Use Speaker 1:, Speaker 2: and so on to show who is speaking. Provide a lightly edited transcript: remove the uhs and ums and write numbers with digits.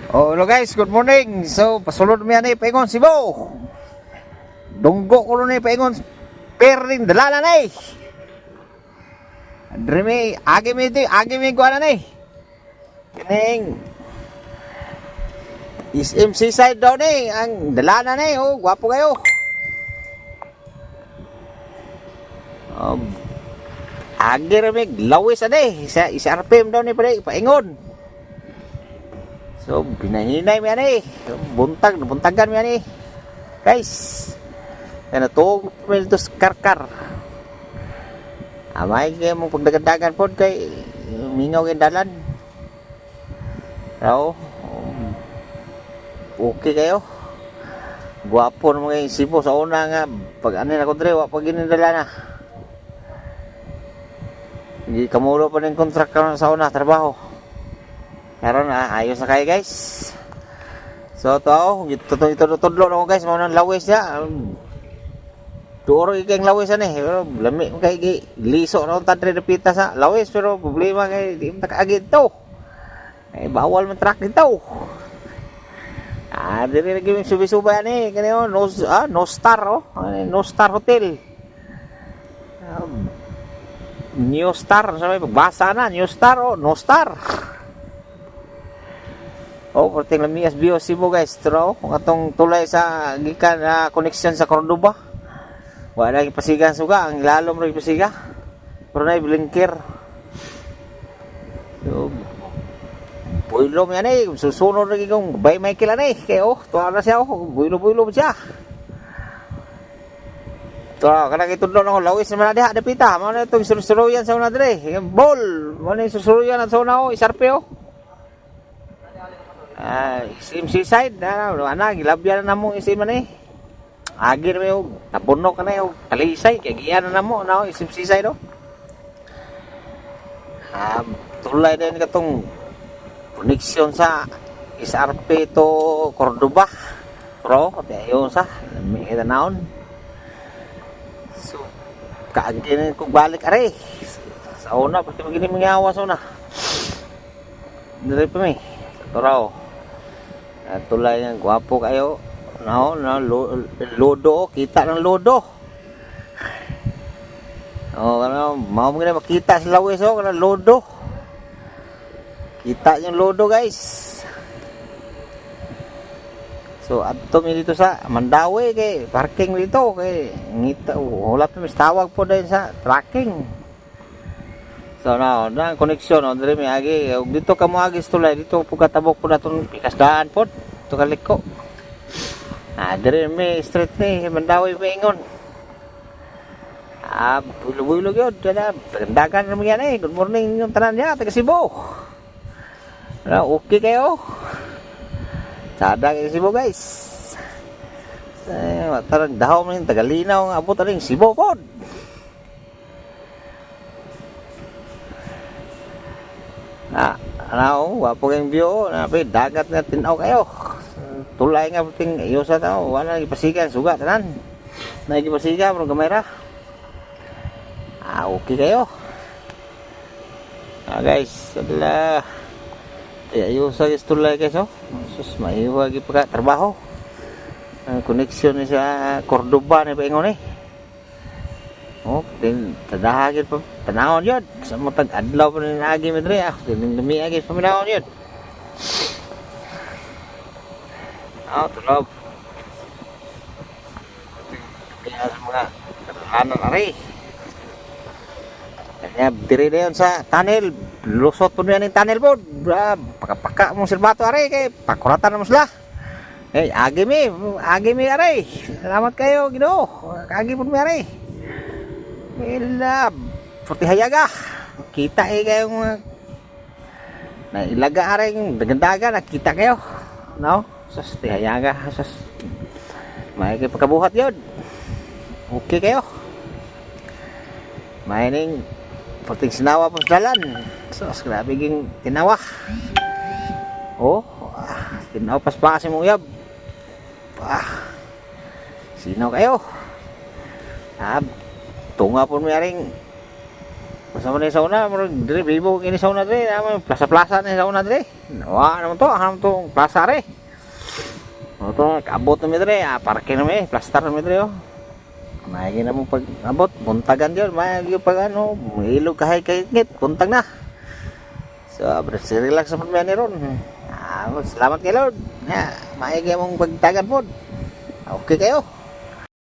Speaker 1: Oh, hello guys, good morning. So, pasulod mi ani paingon Cebu. Dunggo ko ni paingon perin dalala ni. Drimi agi mi ko ana ni. Kining is MC side daw ni ang dalala ni. Oh, gwapo kayo. Agi rin lawis ani. Isa RPM daw ni paingon. So, binahinay mo yan eh. Buntagan mo yan eh. Guys. Kaya natuog mo ito sa karkar. Amay kayo mong pagdagandagan po kay mingaw yung dalan. So, okay kayo. Guwapo naman kayo Cebu sa una nga. Pag ano na kundre, wapag ginindala na. Hindi kamulo pa ng kontrak ka sa una, trabaho. Karon ayos na kayo guys. So ito tudlo na ko guys, mao nang lawis niya. Duoro ikeng lawis ani, pero lami kay liso na tadre repita sa lawis, pero problema kay di man kaagid to. Bawal man truck dito. Diri lagi yung subi-subay ani, kaniyo no star no star hotel. New Star, sabi pagbasa na, New Star no star. Perting lamias bio Cebu guys, pero kung atong tulay sa gikan connection sa Cordoba, wala nang pasigan suga, ang lalom rin pasiga, pero na blinker. So, builom yan eh, susunod rin kong bay Michael yan eh, kaya tuwa na siya, builom siya. Tuwa, kanang itudlo na ko, lawis naman na diha, dapita, mga na itong suruyan sa una dre, ball, mga na suruyan at sa una ko, isarpe MC side ana gilabyan na mo isi man eh. Agi na mo tapuno ka na yung kalisay kay giyan na mo na MC side tulay din katong connection sa SRP to Cordoba pro ayon sa may naon. So kaagi na kog balik are sa una pati magini mangawa sa una dire pa mi turaw. Tulay ng gwapo kayo. Lodo, kita ng lodo. Mau mo na makita sa lawis kana lodo. Kita yung lodo guys. So adto mi dito sa Mandawi kay parking dito kay ngita wala pa mis tawag po din sa tracking. So na connection dire mi agi dito ka mo agi tulay dito po katabok po naton pikasdaan po to kaliko. Dire mi street ni Mandawi paingon. Bulo-bulo gyud kada dagan na yan eh. Good morning yung tanan niya taga Cebu. Okay kayo. Sada kay Cebu guys. Tarang dahaw man taga Linaw nga abot ring Cebu pod. Wapo kayong view, dagat nga tinaw kayo. Tulay nga puting iyo sa tao, wala ipasigan, suga, tanan. Nagipasigan, pero kamera. Okay kayo. Guys, sadala. Iyo sa tulay kayo. Sus, maiwagi pa ka, trabaho. Connection sa Cordoba na paingon eh. Tadahagin pa tanawon yun sa matag adlaw pa rin agi medre lumiagin pa minawon yun tulog kaya sa mga katalanan na rin kaya diri na yun sa tunnel lusot po yan yung tunnel po paka mong silbato aray kaya pakuratan naman sila agi mi aray salamat kayo Ginoo agi po mi aray Putihayaga kita kayong na ilaga aring dagandaga nakita kayo no sus tihayaga sus may pagkabuhat yun okay kayo may ning puting sinawa po sa dalan sus grabe ging tinawa tinawa paspasin mo uyab sino kayo tunga po may aring Basta man sa una, murag dire bibo kini sa una dire, plaza-plaza ni sa una dire. Wa naman to, aham to plaza re. O to, kaabot na mi dire, parke na mi, plastar na mi dire oh. Maigi na mo pag abot, buntagan yun, maigi pag ano, ilog kahay kayit, buntag na. So, relax naman mi ani ron. Salamat kay Lord. Maigi mong pagtagan po. Okay kayo.